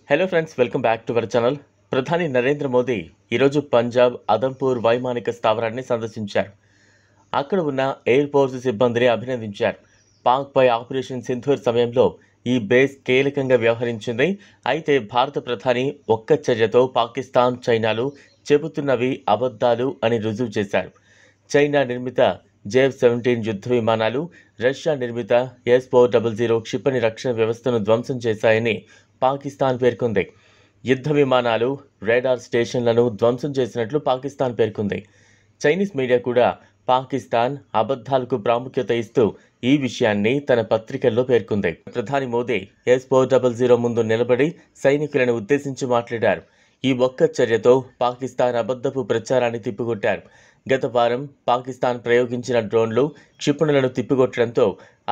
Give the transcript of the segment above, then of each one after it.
Hello friends, welcome back to our channel. ప్రధాని నరేంద్ర మోదీ ఈరోజు పంజాబ్ అదంపూర్ వైమానిక స్థావరాన్ని సందర్శించారు. అక్కడ ఉన్న ఎయిర్ ఫోర్స్ సిబ్బందిని అభినందించారు. పాక్పై ఆపరేషన్ సింధూర్ సమయంలో ఈ బేస్ కీలకంగా వ్యవహరించింది. అయితే భారత ప్రధాని ఒక్క చర్యతో పాకిస్తాన్, చైనాలు చెబుతున్నవి అబద్ధాలు అని రుజువు చేశారు. చైనా నిర్మిత JF-17 యుద్ధ విమానాలు, రష్యా నిర్మిత S-400 క్షిపణి రక్షణ వ్యవస్థను ధ్వంసం చేశాయని పాకిస్తాన్ పేర్కొంది. యుద్ధ విమానాలు, రాడార్ స్టేషన్లను ధ్వంసం చేసినట్లు పాకిస్తాన్ పేర్కొంది. చైనీస్ మీడియా కూడా పాకిస్తాన్ అబద్ధాలకు ప్రాముఖ్యత ఇస్తూ ఈ విషయాన్ని తన పత్రికల్లో పేర్కొంది. ప్రధాని మోదీ S-400 ముందు నిలబడి సైనికులను ఉద్దేశించి మాట్లాడారు. ఈ ఒక్క చర్యతో పాకిస్తాన్ అబద్ధపు ప్రచారాన్ని తిప్పికొట్టారు. గత వారం పాకిస్తాన్ ప్రయోగించిన డ్రోన్లు, క్షిపణులను తిప్పికొట్టడంతో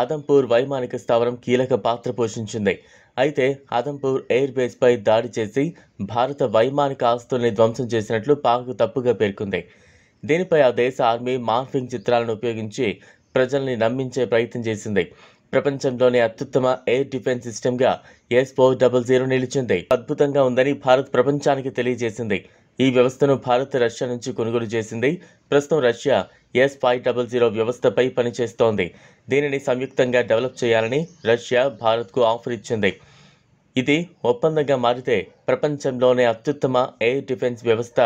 అదంపూర్ వైమానిక స్థావరం కీలక పాత్ర పోషించింది. అయితే అదంపూర్ ఎయిర్ బేస్పై దాడి చేసి భారత వైమానిక ఆస్తుల్ని ధ్వంసం చేసినట్లు పాక్ తప్పుగా పేర్కొంది. దీనిపై ఆ దేశ ఆర్మీ మార్ఫింగ్ చిత్రాలను ఉపయోగించి ప్రజల్ని నమ్మించే ప్రయత్నం చేసింది. ప్రపంచంలోనే అత్యుత్తమ ఎయిర్ డిఫెన్స్ సిస్టమ్గా S-400 నిలిచింది. అద్భుతంగా ఉందని భారత్ ప్రపంచానికి తెలియజేసింది. ఈ వ్యవస్థను భారత్ రష్యా నుంచి కొనుగోలు చేసింది. ప్రస్తుతం రష్యా S-500 వ్యవస్థపై పనిచేస్తోంది. దీనిని సంయుక్తంగా డెవలప్ చేయాలని రష్యా భారత్కు ఆఫర్ ఇచ్చింది. ఇది ఒప్పందంగా మారితే ప్రపంచంలోనే అత్యుత్తమ ఎయిర్ డిఫెన్స్ వ్యవస్థ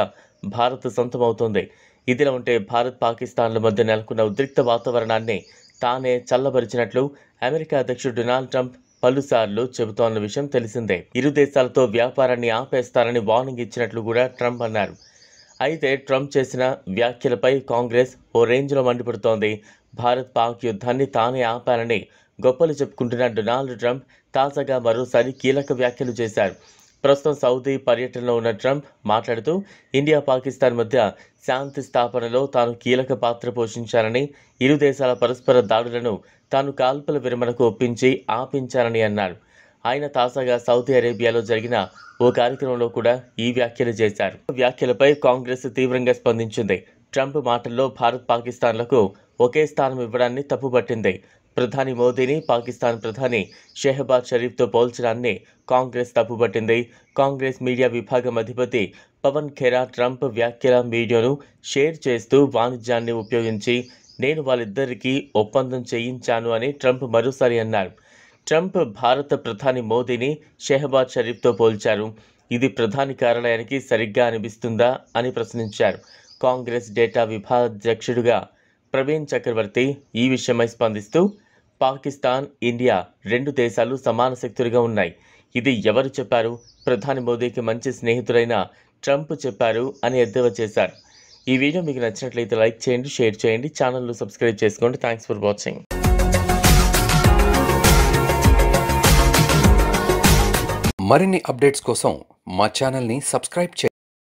భారత్ సొంతమవుతుంది. ఇదిలా ఉంటే భారత్, పాకిస్తాన్ల మధ్య నెలకొన్న ఉద్రిక్త వాతావరణాన్ని తానే చల్లబరిచినట్లు అమెరికా అధ్యక్షుడు డొనాల్డ్ ట్రంప్ పలుసార్లు చెబుతోన్న విషయం తెలిసిందే. ఇరు దేశాలతో వ్యాపారాన్ని ఆపేస్తారని వార్నింగ్ ఇచ్చినట్లు కూడా ట్రంప్ అన్నారు. అయితే ట్రంప్ చేసిన వ్యాఖ్యలపై కాంగ్రెస్ ఓ రేంజ్లో మండిపడుతోంది. భారత్ పాక్ యుద్ధాన్ని తానే ఆపాలని గొప్పలు చెప్పుకుంటున్న డొనాల్డ్ ట్రంప్ తాజాగా మరోసారి కీలక వ్యాఖ్యలు చేశారు. ప్రస్తుతం సౌదీ పర్యటనలో ఉన్న ట్రంప్ మాట్లాడుతూ ఇండియా, పాకిస్తాన్ మధ్య శాంతి స్థాపనలో తాను కీలక పాత్ర పోషించాలని, ఇరు దేశాల పరస్పర దాడులను తాను కాల్పుల విరమణకు ఒప్పించి ఆపించాలని అన్నారు. ఆయన తాజాగా సౌదీ అరేబియాలో జరిగిన ఓ కార్యక్రమంలో కూడా ఈ వ్యాఖ్యలు చేశారు. వ్యాఖ్యలపై కాంగ్రెస్ తీవ్రంగా స్పందించింది. ట్రంప్ మాటల్లో భారత్, పాకిస్తాన్లకు ఒకే స్థానం ఇవ్వడాన్ని తప్పుపట్టింది. ప్రధాని మోదీని పాకిస్తాన్ ప్రధాని షెహబాజ్ షరీఫ్తో పోల్చడాన్ని కాంగ్రెస్ తప్పుపట్టింది. కాంగ్రెస్ మీడియా విభాగం అధిపతి పవన్ ఖేరా ట్రంప్ వ్యాఖ్యల వీడియోను షేర్ చేస్తూ వాణిజ్యాన్ని ఉపయోగించి నేను వాళ్ళిద్దరికీ ఒప్పందం చేయించాను అని ట్రంప్ మరోసారి అన్నారు. ట్రంప్ భారత ప్రధాని మోదీని షెహబాజ్ షరీఫ్తో పోల్చారు. ఇది ప్రధాని కార్యాలయానికి సరిగ్గా అనిపిస్తుందా అని ప్రశ్నించారు. కాంగ్రెస్ డేటా విభాగాధ్యక్షుడిగా ప్రవీణ్ చక్రవర్తి ఈ విషయమై స్పందిస్తూ పాకిస్తాన్, ఇండియా రెండు దేశాలు సమాన శక్తులుగా ఉన్నాయి. ఇది ఎవరు చెప్పారు? ప్రధాని మోదీకి మంచి స్నేహితుడైన ట్రంప్ చెప్పారు అని ఎద్దేవా చేశారు. ఈ వీడియో మీకు నచ్చినట్లయితే లైక్ చేయండి, షేర్ చేయండి, ఛానల్ను సబ్స్క్రైబ్ చేసుకోండి. Thanks for watching. మరిన్ని అప్డేట్స్ కోసం మా ఛానల్ని సబ్స్క్రైబ్ చేయండి.